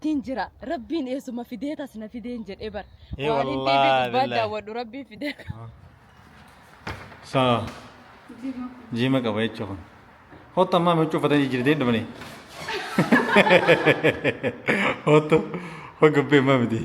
بولتين جرا ربين إيه سما في ديتا سنا في دين جر إبر إيه والله بالله وربي في ديتا سا جيما كويس شوفن هو تمام هو شوف تاني جردين دمني هو تو هو قبل ما بدي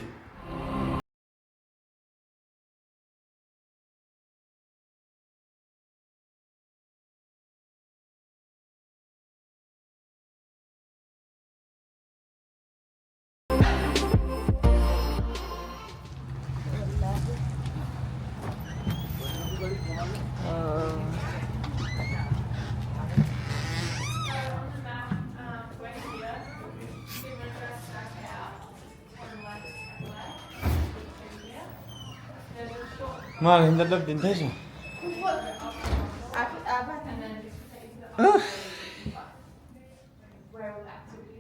ما عندنا لب دينتاجه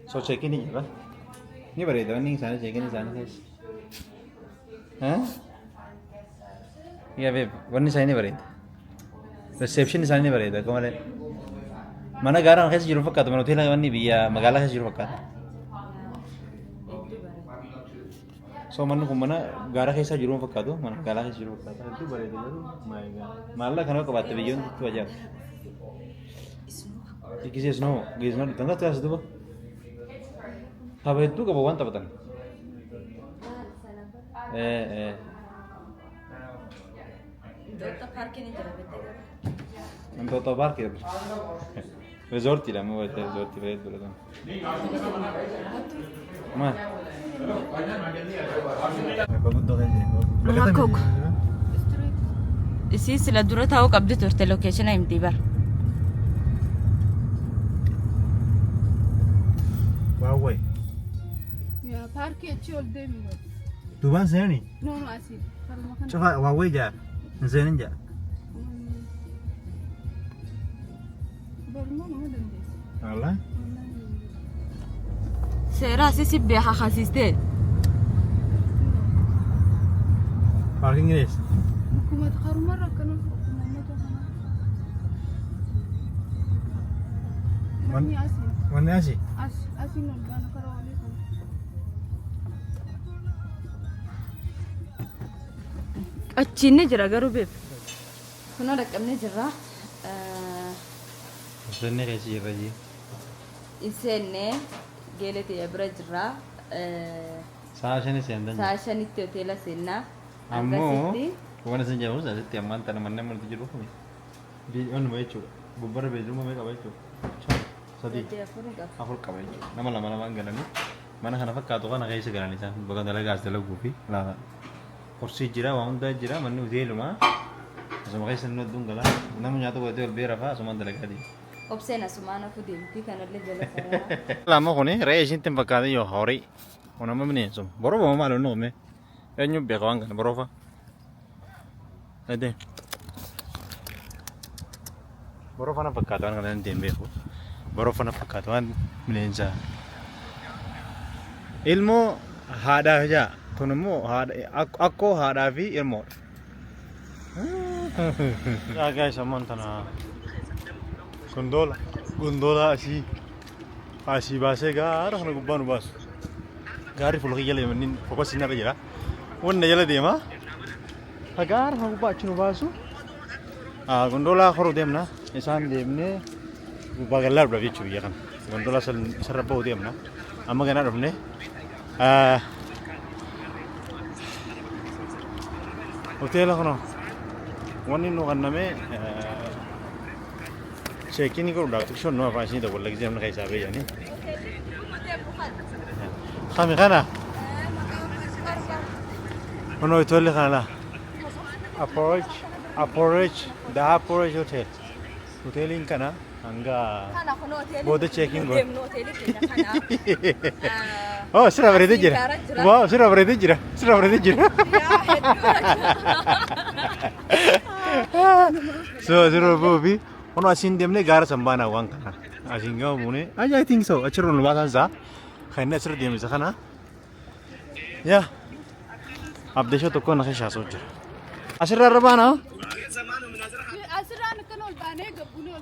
so check ini apa ini berita ini sana check ini sana guys hah iya beb warna sana ini berita reception sana ini berita kemarin mana garang kasih juru fakat mana hotel ini biya magala kasih juru fakat so mana gara kasih juru fakat tuh mana magala kasih juru fakat itu berita itu malah karena kebat bijon itu aja ikisi snow di tengah tuh asal tuh apa itu kebawan tapatan Dota parkir resort lah mau buat resort itu berarti mana Mahakog isi sila dura tahu kabdi turte location ay mtibar Huawei Ya park echol demi. Tuban seni No así. coba Huawei ja zenin ja Barma no dende. Allah sera sisi biha khasiste parking guys Hukumat kharu marra kanu Mani así. mana sih Así no gana karawali. achine jira garu beb kuna rakamne jira Seni kasih raji isenne gelete yabra jira saasani sendan saashanitti hotela senna ammo wana sen jauh saja tiap mantan mana mau tujuh rupiah di mana mau itu bubur bedroom mau apa itu sadi aku kabar itu nama enggak nih mana kan apa kau kan agak segaran itu bukan dalam gas dalam kopi lah kursi jira wangun dah jira mana udah lama sama kayak senut dunggalah namanya tuh itu lebih rafa sama dalam kadi opsena sumana fudinti kana le jala sara lama kone reaction tempat kadi yo hari ona mana sum baru mau malu no me enyu bekawan kan baru apa ada baru apa nak pekatuan kan tembe ko baru apa nak pekatuan melenja ilmu hada aja tunmu hada aku hada vi ilmu ya guys aman tanah gondola asi base gar hanu gubban bas gari full kiyale menin fokus ina bejara wonna yala dema agar hanu bachnu basu gondola khoro demna isan demne bagalar bravi chu yakan gondola sarabau demna amma gana rufne hotel kono wani no kanname check-in ko doctor shon no apa sih dah boleh exam nak kaisa be yani kami kana ono itu le kana approach the approach hotel in kana anga bodo checking go oh sira berede jira wow sira berede jira so sira bobi ono asin demne gara sambana wang kana asinga mune I think so achron wasan za khaina sir dem za kana ya abdesho to ko nakhe shaso jira asra rabana Asra nakano bane gabune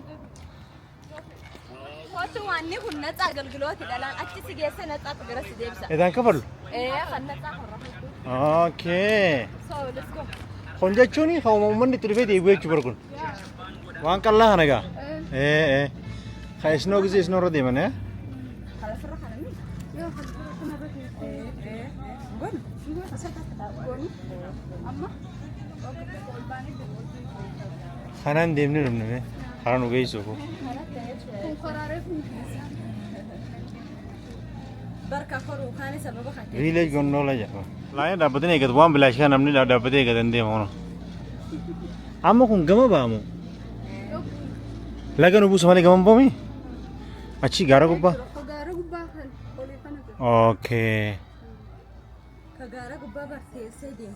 كوتو واني كنا تاجل قلوتي الآن أتشي جالسة نتاع تجرس ديبسا إذا كفر إيه خلنا نتاع أوكي so let's go خنجتشوني خو من تلفي دي ويك بركون وان كلا هنگا إيه خايس نو جزيس نو ردي من إيه خلاص نروح على مين يا خلنا نروح إيه قول أما خنان ديمني رمنا خران وجيسوكو كم قرارك بركة خرو خاني سببه خاتم village gondol aja lain dapetin ikat buam belas kan namni dapetin ikat ende mau amo kun gama bamu lagan ubu samani gama bomi achi gara gubba قرارك باخل قولي فانا okay كجارة قبابة سيدين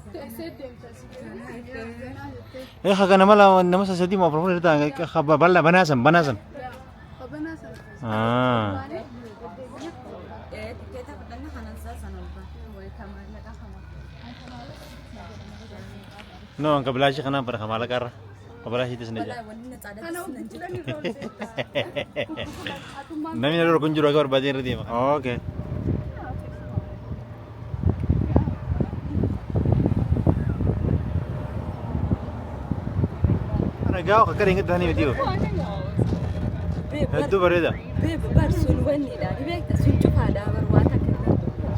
kagak nama sesedi mau perlu kita kabar banasan خبنا سنة ah إيه تكيتا بدنا خننسا سنوبا ويكمل لك خنا no angka belas kana pada kamala kar kabelas itu sendiri لا وننا تعدد أنا سننجي nami ada kunjur agar bajar dia okay أنا جاوا كرينج تاني فيديو هدو بريدا بيب برسول وني لا بيك تسون شوف هذا برواتك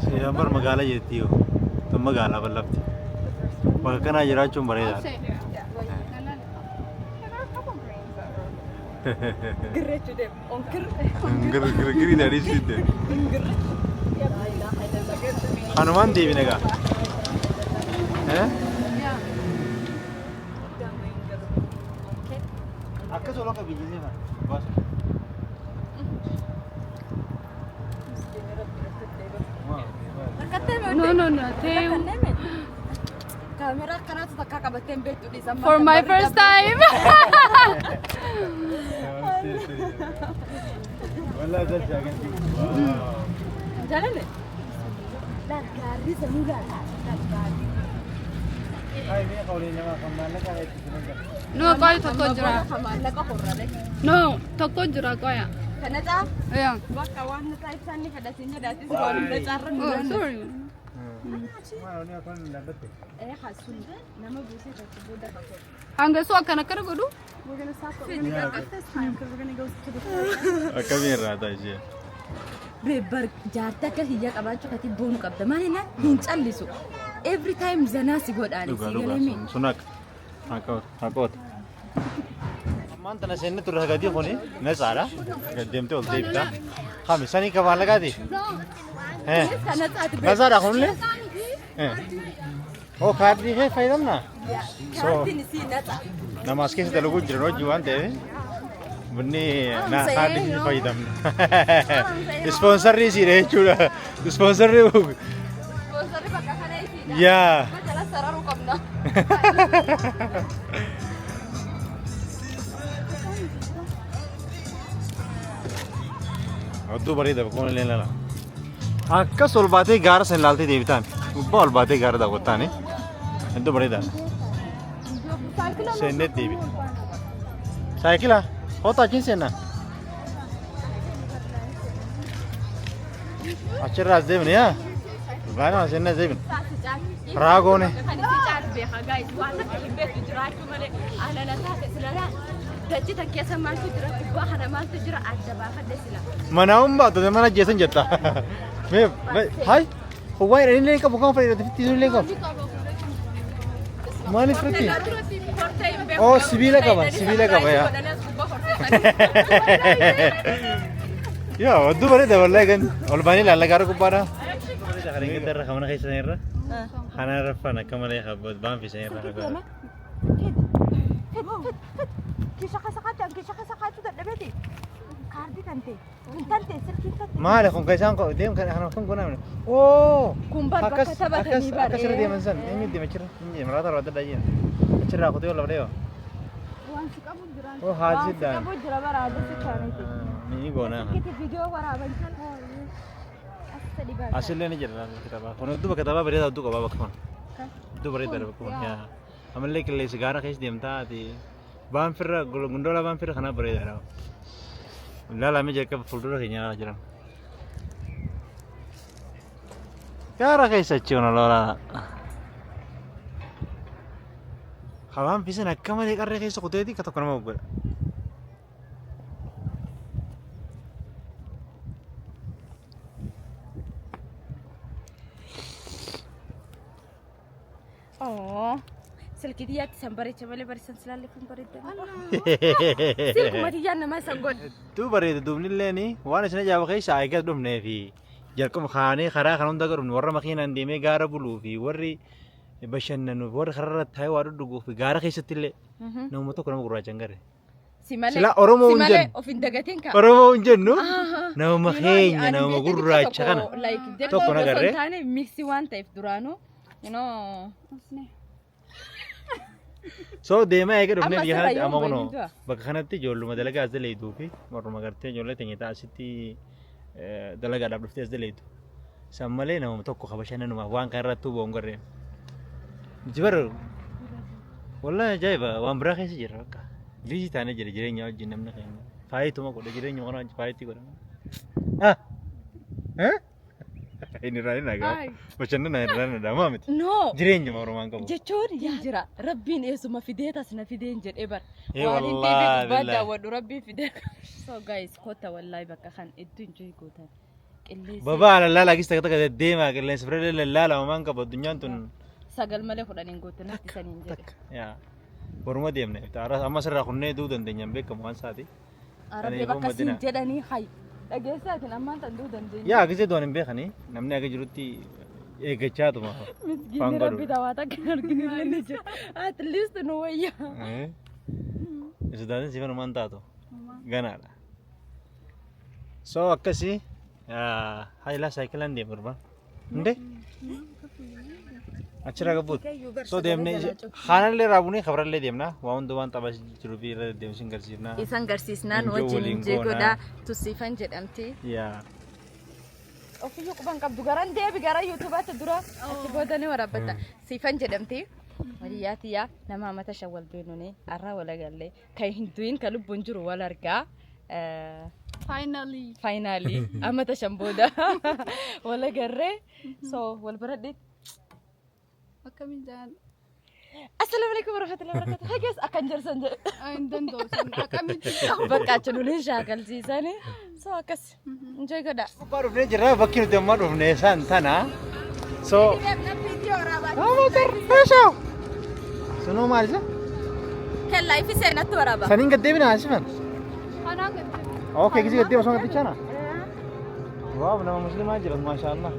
سيامر مقالة يتيو ثم مقالة بلبتي وكان أجرا شو بريدا قريت دم أنكر geri dari situ Hanuman Devi nega Akka solo ke biji sih bos No, no, no. كاميرا كانت تتكاكا بتين بيتو دي زمان For my first time. والله ده جاكن جالني لا كاري سمولا هاي مين قولينا ما كملنا كاي No, kaya tokko jira. خمالك قرر No, tokko jira kaya. كنتا Yeah. بقى وانا تايب ثاني حدثيني داتي سوالي بتعرف Oh, sorry. ما أنا أكون لابد ايه حسون نما بوسي تبودا كفر Hangga so kana kara godu? we're gonna stop we're gonna go this time because we're gonna go to the كمين راتا شيء بيبر جارتك هي قباچو كتي بونو قبدا مانينا هينصلسو every time زناسي غوداني سيغلمي sunak hakot man tana senne tur hagadi khoni na sara gadem te ulte bita khamisani ka wala gadi he كانت ات nazara khonle oh khadi he faidam na so كارتي نسي نتا namaske se telugu jiro juan te bunni na khadi he faidam sponsor ri si re chura sponsor ri بوسري بقى كان يسي ya جلا سرارو قبنا Aduh bari dah, kau ni lelana. Akka sol baate gara sen lalti devitan. Bol baate gara dah kota ni. Aduh bari dah. Sen net devi. Cycle ah? Hota kin sen na? Acher raz devi ni ya? Gana sen na devi. Rago ni. كان يسي بيها جايز وانا كبيت جراكو مالي انا لا تسلا دجي تكيسه مال تجرا بحنا مال تجرا عجبا خدسلا Mana umba tu mana Jason jata. Me, hai. Huwai ini leka bukan Friday, tapi tidur leka. Mana Friday? Oh, sibila ka ba? Sibila ka ba ya? Ya, aduh bari dah wallahi kan. Ol bani lalla garu kubara. Sekarang kita rah mana kaisa nira? Hana rafa nak kamala ya bud bam fi nira. Malah kung kaisa ko, dem kan hana kung guna. Oh, Kumbar akas bakka tabatanii bare. akas dia mansan. Ini dia macam ini merata rata dah je. Macam aku tu lah dia. Wanti qabu jira. Oh, haji dah. Kamu jira barada sekarang Ini guna. kita video waraban kan asli bar Hasilnya ni jalan kita bah. Kalau tu berkata apa berita tu kau bawa kawan. Tu berita berapa kawan ya. Amalnya kalau sekarang kais diam tadi. Bam firra, gondola bam firra kana berita dah. لا ميجي كيف فلدرة كينيا جرام كارا كيسة تشونا لولا خوان في سنة كم هذيك أري كيسة قطعتي كتكون ما بقول سلكيتيات سنبري شمالي بريسن سلالي فين بريد سلكو ما تيجي ما سنقول تو بريد دوبني لاني وانا سنة جاب كيسة عايكة دوبني في جالكم خاني خرا خانون دكرون ورا مخين عندي مي غارة بلو في وري بشنن وري خررت هاي وارد دقو في غارة كيسة تلي نوم تو كنا مقرأ جنگره سلا أرومو ونجن أرومو ونجن نو نوم مخين نوم مقرأ شكنا تو كنا غارة تاني ميكسي وان تايف درانو you know so deema eega dhufnee biyya kanatti amma kunoo bakka kanatti ijoolluma dalagaa as daleeyduu fi warruma gartee ijoollee teenyetaa asitti dalagaadhaaf dhuftee as daleeydu san malee namuma tokko kabashannanumaaf waan kan irratti huboon garreen jibar wallahi ajaa'iba waan biraa keessa jira bakka liisii taanee jira jireenya wajjin namni keenya faayituma godha jireenya kana wajjin faayitii godhama ini rani naga bashannana rani dama miti no jireenya marumaan qabu jechuun jira rabbiin eesuma fideetas na fideen jedhee bar wallahi bada wadu rabbiin fidee so guys kota wallahi bakka kan iddu enjoy gootan qillees baba la la gista kata deema qillees firele la la marumaan qabu addunyaan tun sagal malee fudhaniin gootan natti saniin jedhe ya boruma deemne taara amma sirraa kunnee duu dandeenyaan beekamu waan saati arabe bakka siin jedhanii hay dhageessaatiin ammaan tan duu dandeenya yaa gisee doon hin beekanii namni akka jirutti eeggachaa tuma misgiinni rabbi tawaata kan arginillee ni jira at least nu wayyaa isodaatiin siifan umaan taatu ganaadha so akkasii haayilaa saayikilaan deemu irba hinde achirraa gabbuut so deemnee haanallee raabunee kabarallee deemna waan hundi waan taphaa jiru fi irra deemsiin garsiifna isan garsiisnaan wajjin jeegoodha tussiifan jedhamti yaa ofiyyuu quban qabdu garan deebi gara yuutuubaatti dura achi boodanii waraabbatta siifan jedhamti waliyaatiyaa nama mata shawwal beenune arraa walagallee kan hin du'in kan lubbuun jiru wal argaa finally amata shambooda wala garree so wal baradhe Kami jangan. Assalamualaikum warahmatullahi wabarakatuh. Hai guys, akan jersan je. Dan dosen. Kami. Bakka chulun shakal sisane. So akas. Enjoy kada. Baru ne jira bakki nuti amma dhufne san tana. So. Oh motor. Peso. Sunu maal isa? Kan life is ena tu araba. Sanin gadde bina asifan. Ana gadde. Okay, kisi gadde osoo gadde chana. Wow, nama muslimaa jira maashaallah.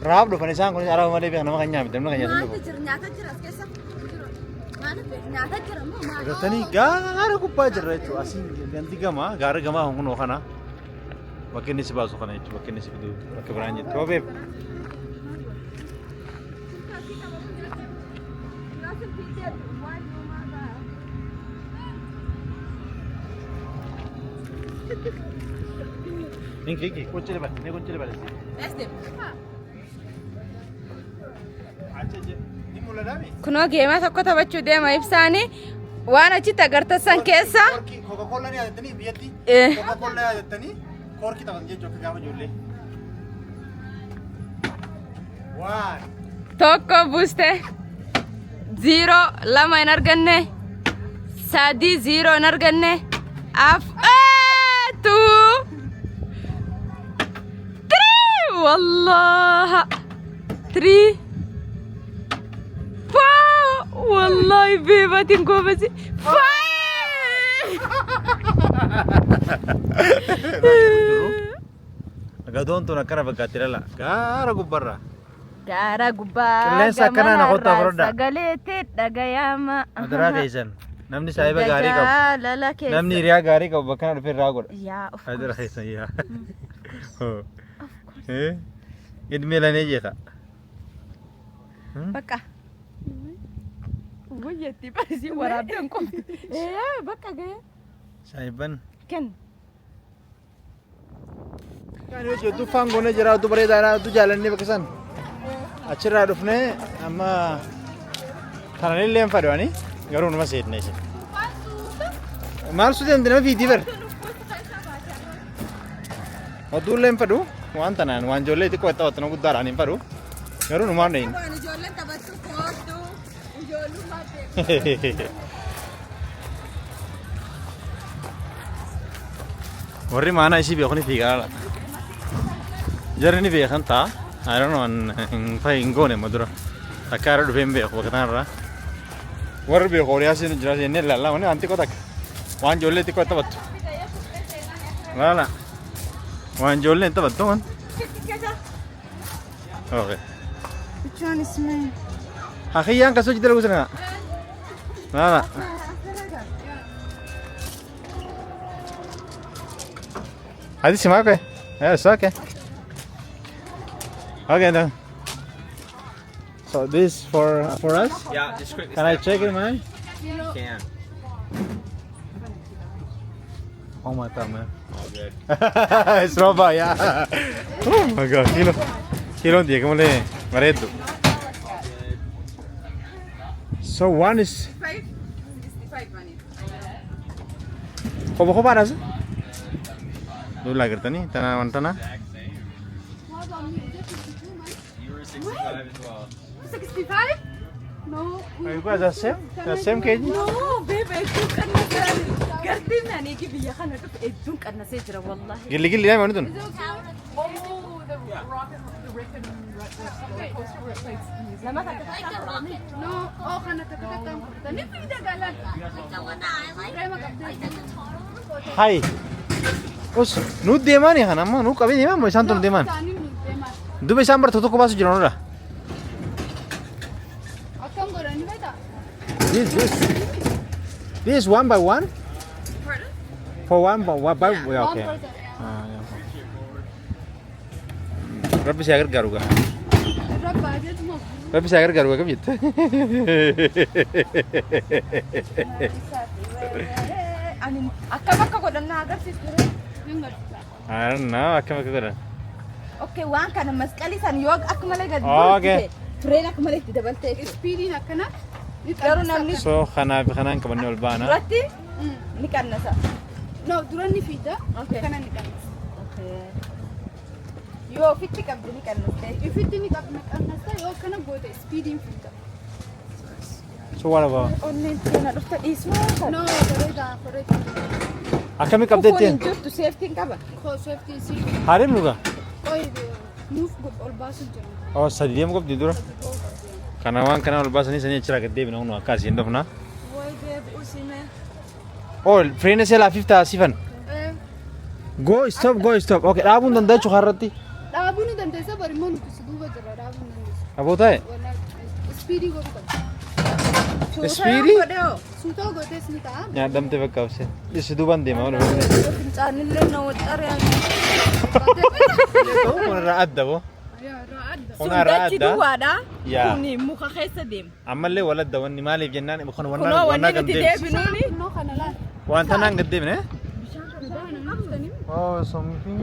Raab dhufan isaan kunis araba malee beekan nama kan nyaamite namni kan nyaatan nyaata jira moo maal irratanii gaara gubbaa jirra jechuudha asiin ganti gamaa gaara gamaa hunkunoo kana bakki inni si baasu kana jechuudha bakki inni si fiduu akka biraan jettu hoobeef Inki kuncile bale ne kuncile bale kunoo geemaa tokko taphachuu deema ibsaanii waan achitti agartaasan keessa Coca-Cola ni adettanii biyyatti Coca-Cola ni adettanii korki taphatan jechuudha akka gaafa ijoollee. Waan tokko buuste 0 lama hin arganne 3 0 hin arganne 2 3 wallaha 3 والله بيباتي نقوبتي Agadoon tun akkana fakkaatti lala gaara gubbarra. Gaara gubbaa Qilleensa akkanaa na kottaa fudhadhaa. Sagaleetti dhagayaama. Madaraa keessan namni saahiba gaarii qabu namni hiriyaa gaarii qabu bakka kana dhufee irraa godha. Yaa of Madaraa keessan yaa. Idmee lanee jeeqa. Bakka. Wayyaatti baasii waraabeen qofti. Bakka gahee. Saahiban. Ken. Kan yoo jettu faangoon jira tu bareedaadha tu jaalannee bakka san. Achirraa dhufnee amma kanaan illee hin fadhani garuu nama seetne isin. Maal suuteen nama fiitii bar. Oduulee hin fedhu waan tanaan waan ijoollee xiqqoo itti taphattan guddaadhaan hin fedhu garuu numaan hin. Waan ijoolleen taphattu kooddu ijoollummaa ta'e. Warri maanaa isii beeku ni fiigaa. Jarri ni beekan ta'a. I don't know hin goone madura. Akka irra dhufee hin beeku bakka tanarraa. Warri beeku horiyaa siin jira jennee ilaallaa waan xiqqoo takka waan ijoollee xiqqoo itti taphattu. Laala waan ijoollee hin taphattu waan. Okay. Which one is mine? Hakiyyaan kasoo jidda lagu sana. Laala. Hadi simak okay. Yes, okay. Okay then. So this for us? Yeah, just quick. Can I check it, man? Can. Oh my god, man. All good. It's Roba, yeah. Oh my god, kilo dia kamu le, maredo. So one is. 65 money. Kau bawa apa Dulu lagi tadi, tanah mana? You were 65 as well. 65? No. Are you guys the same kg? No, babe, itu kan nasir. Gerti nani ki biya kan itu kan nasir jera wallahi. Gili ya mana tu? Oh, the rock and the Rick and roller coaster where it plays music. Lama tak No, oh, kana takatang. Tani pida galan. Try mag-update. Hai. Us, nu deman ya kan? Amma nu kami deman, macam tu deman. Tani ni teman. Dua sambar tutup kau basu jalan ora. Akam gorani beta. This one by one. Pardon? For one by yeah, okay. One person. Ah, ya. Berapa sih agar garuga? Rab budget mo. Berapa sih agar garuga kami itu? Anin akka ko dan nagar sis. Yung I don't know, akan aku Okay, waan kana masqali san yoog akka malee gad Okay. Train akka malee itti dabalte. speedy na kana. Garuu namni So kana kaman ni ulbana. duratti ni kannasa. No, duran ni fida. Okay. Kana ni kana. Okay. Yoo fitti qabdi ni kannaste. Ifitti ni kana kana yo kana gote speedy fida. So what about? Onni tena dhufta dhiisuu. No, koreta. Akami Kufuun kapdeetti? hin jirtu safety hin qaba. Ko safety si. Harim luga. Oy, move go ol basu jira. Oh, sadiyam kapdi dura. Kana waan kana ulbasani sani achira gadde bina unu akasi indofna. Way babe usime. Oh, frene sela 50 sifan. Eh, Go stop. Okay, dhaabun dandachu harratti. dhaabuu ni dandeessa bari immoo nuti si duuba jira dhaabuu ni dandeessa. Abootae. Speedy godhu qaba. Speedy? Suutoo gootees ni ta'a. Nyaadamte bakka abse. Isi duban deema wala. Fincaanillee na waxxare. Kun adda bo. Irraa adda. Kun Dachi adda. duwwaadha. Yaa. Kuni muka keessa deema. Ammallee wala adda wanni maaliif jennaan kun Kunoo wanna wanni nuti gadde. deebinuuni. Noo kana laal. Wanta naan gadde bine. Suutoo nama dhuftanii. Oh, something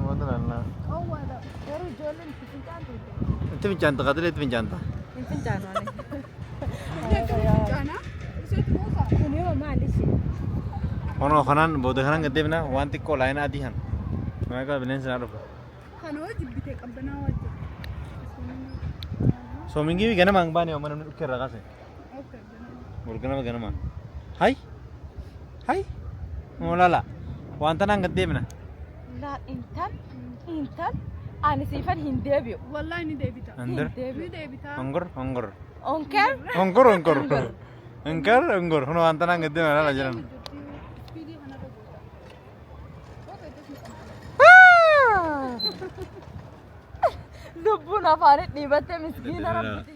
madrana. Oh, wala. Garuu ijoolleen itti fincaantu. Itti fincanta qadale itti fincanta. Hin fincaanani. Jaana. Iseetu moosa. Kuni yoo maalisi? Ono kanan booda kanan gadde bina wanti ko laayina adihan. Maka bineensa na dhufa. Kana hojii bitee qabbanaa wajjin. So mingi ganama ang bani mana nukke ragase. Okay. Ganama. Hai. Mulala. Wanta naan gadde bina. Laa intal ani siifan hin deebi'u. Wallahi ni deebita. Andar. Ni deebita. Ongor. Onkel? Ongor. Hono wanta naan gadde bina lala jiran. Speedy kana goota. Okay, this is. Lubbuun afaanitti dhiibattee miskiina rabbitti.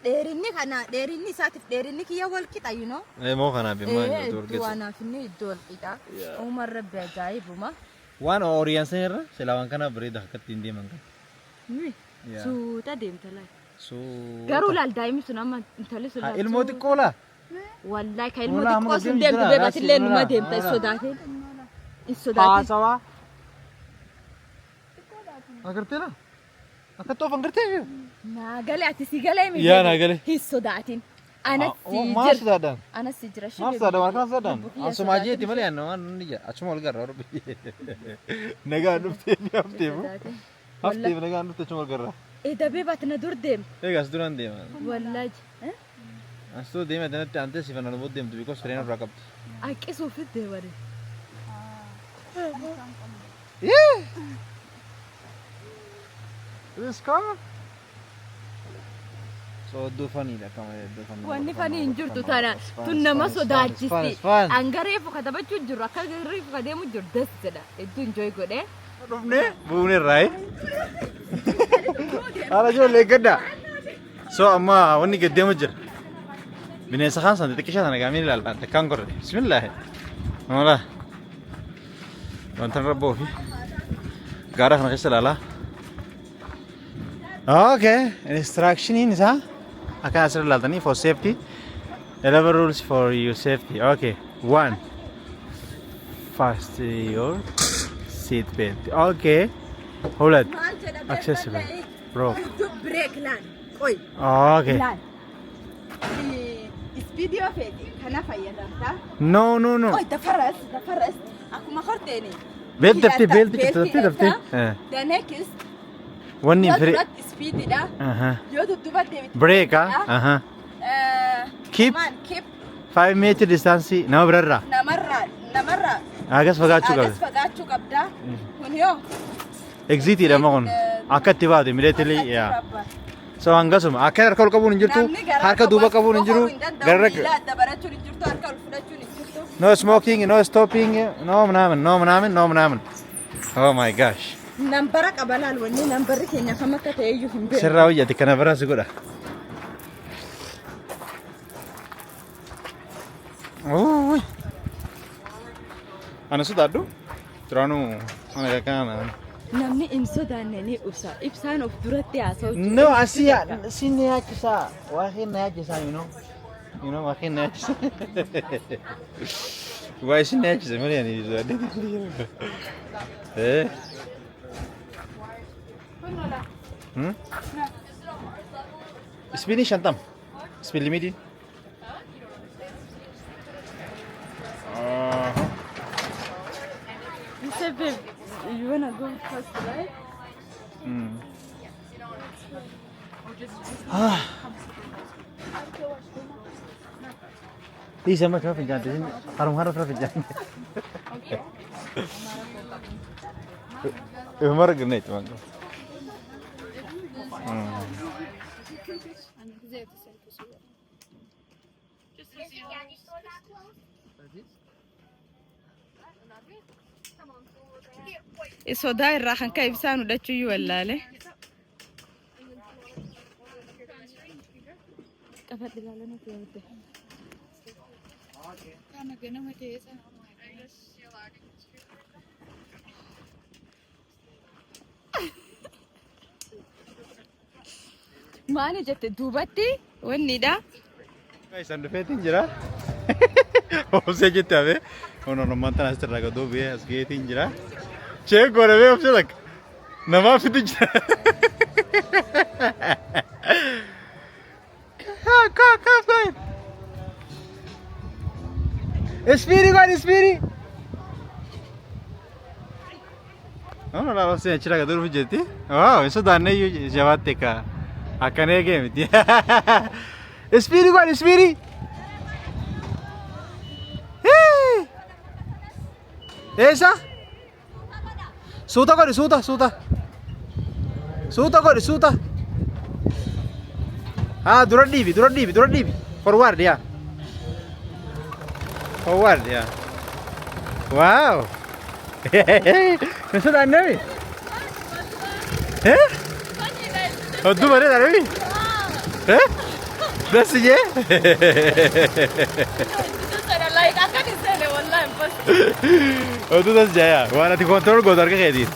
Dheerinni isaatiif dheerinni kiyya wal qixa you know. Moo kana be maa Iddoo anaafinni iddoo wal qixa. Uumaan rabbi ajaa'ibuma. waan oriyansan irra sila waan kana bareeda akkatti hin deeman kan. Suuta deemta laal. So Garuu laal daa'imni sun amma intalli sun laal. ilmoo xiqqoo laa. Wallahi ka ilmoo Ulaa xiqqoo amma sun deemtu deemtu jira, beebatillee raasii numa ulaa. deemta hin sodaatin. Hin sodaatin. Haasawaa. Agartee laa. Akka toof agartee. Naa galee ati si galee mi? Yaa naa galee. Hin sodaatin. أنا ما سيجر صدق أنا سيجر شو ما صدق ما كان صدق بقية أسمع صدق. جيتي مالي أنا نيجي أسمع القرار ربي نجا نفتي أفتيبو أفتيبو نجا نفتي أسمع القرار إيه ده بيبعتنا دور ديم إيه قصدي دوران دي مان ولا أستو دي ما دنا أنت سيفنا نبود ديم تبيكو سرينا ركبت أكيسو في الدوار Yeah. This car. So do funny da kama do funny. wanni fani hin jirtu tana tun nama sodaachisti angareefu katabachuu jiru akka gareefu kadeemu jiru dassadha hedduu enjoy godhe Dufne buune rai. Ala jo legada. So amma wanni gaddemu jira. Bineensa khaan san xiqqisha sana gaamini ilaalaa takkaan korre. Bismillah. Wala. Wantan rabboo fi gaara kana keessa ilaalaa. Okay, instruction in is I can answer Latani for safety. 11 rules for your safety. Okay, 1. Fasten your seat belt. Okay, hold it. Accessible. Bro. break laan qoy Okay. laan speed yoo feeti kana fayyadamta No, no, no. qoy dafaras akkuma korteeni Belt dafti. the next One in yoo free. duratti speedidha yoo dudduba deebite Break, huh? Keep keep 5 meter distance. No, brother. namarraa I guess fagaachuu agas qabda. fagaachuu qabda kun yoo Exit ida magun. Akkatti baatu immediately. Yeah. So hangasuma akka harka ol qabuun hin jirtu harka duuba qabuun hin jiru garra dabarachuun hin jirtu harka ol fudhachuun hin jirtu no smoking no stopping no mnaamin oh my gosh nambara qabalaan wanni nambarri keenya kam akka ta'e iyyuu hin beeku sirraa hojjate kana biraas godha oh ana sodaadhu turaanu ana kana namni hin sodaanne ni ibsaan of duratti haasa'u no asiya sinne yaachisa waa kenna yaachisa you know waa kenna yaachisa waa sinne yaachisa malee ani Speedy shantam. Speed limit. You said, babe, you wanna go first, right? Di sama sama penjajah harum sama penjajah. Umar gini cuma. sodaa irraa kan ka'e ibsaan hudhachuu iyyuu wallaale. Qabadhi ilaalanii fi yaadde. Maali jette duubatti wannidha. Isan dhufeetiin jira. Obsee jette hafe. Ono namanta as irraa gadoo bee as geetiin jira. Chee godhamee obsee takka. Namaa fidu jira. Kaaf. Ispiiri. Ono laa obsee achirraa gadoo dhufu jetti. Waaw isa daannee iyyuu jabaatte kaa. Akkana eegee miti. Ispiiri. Esa? Suuta godhi. Dura dhiibi. Forward, yeah. Wow. Masa dah nabi? Oddu bare dah nabi? Dah sih? Oddu dah jaya. Wah nanti kontrol godar ke kayak gitu.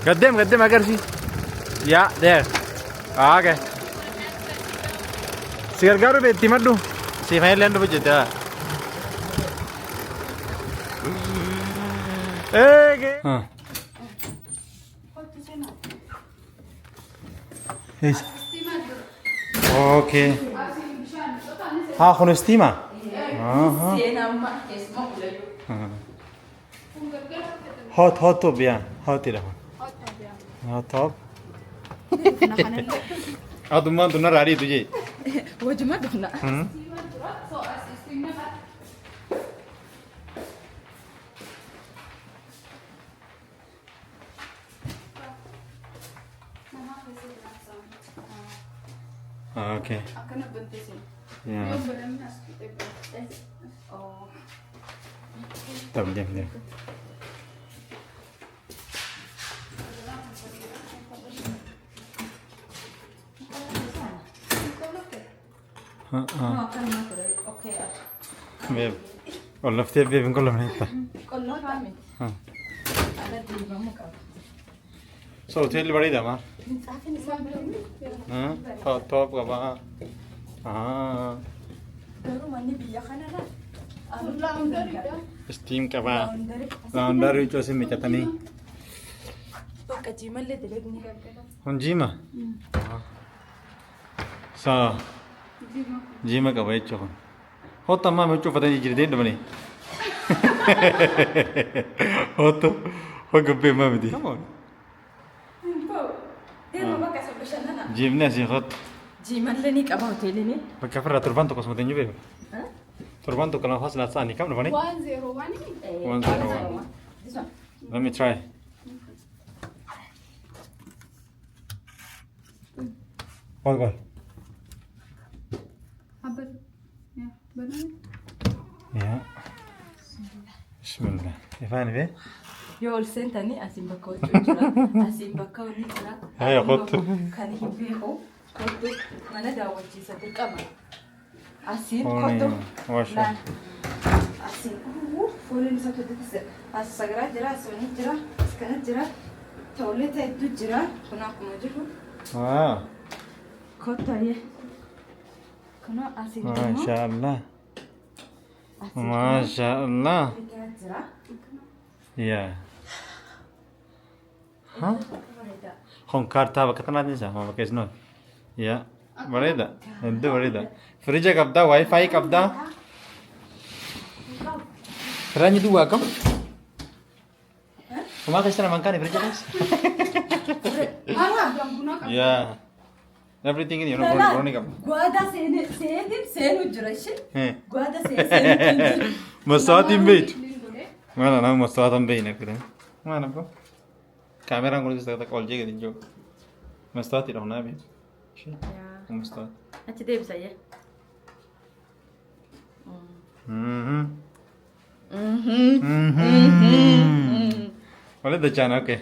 Gaddem agar sih. Ya, there. Okay. Sigar garu beti madu. Si Thailand tu begitu. اوكي ها خون ستيما اها سينا ما اسمه ولا هوت توب يا هوت له هوت توب ما دونا راري تجي وجمع دفنا اوكي أكنا بنتسين يا طب دم ها ما كان ما كده أوكي بيب والله فتي بيب نقول من انت كله فاهمين ها على دي ما مكان صوتي اللي بريده ما عارفين اسمه ها هوت توب كبا دارو ماني بيا خنا لا ستيم كبا लाउंडर जो से मिचा तनी بقى جمال اللي دلقني هنجيما सा जीमा का भाई चोहन हो तम्मा मैं चो पता नहीं जिरदे डबने हो गब्बे मां बदी ديرو بقى سبشان أنا जीवने से खत جمال اللي نيك أبغى تقولي بكفر تربان تو قسمتين جبه تربان تو كلام خاص لا ثاني كم نبني 101 This one. let me try قول يا بسم الله يفاني به يقول سنتني أسيب بكو تجرا أسيب بكو نجرا هاي قط كان يبيعه قط ما نداوي جيسة الكاميرا أسيب هوني قط واشا لا أسيب فولين ساتو تكسر السجرة جرا سوني جرا سكنت جرا تولت يدو جرا كنا كمجرو قط هي كنا أسيب ما شاء الله ما شاء الله جرا يا ها هم كارتا بكتنا دي سا ما بكيس نو يا بريدا انت بريدا فريج كبدا واي فاي كبدا فراني دوا كم كما كيسنا مانكاني فريج بس يا everything in your body كم guarda se non giurashi guarda se مساعد بيت ما أنا مساعد بينك كده ما أنا بقول كاميرا نقول تستخدم كل شيء كده جو مساعد يروحنا بيت شيء مساعد أنت ده بسيء ولا ده جانا أوكي.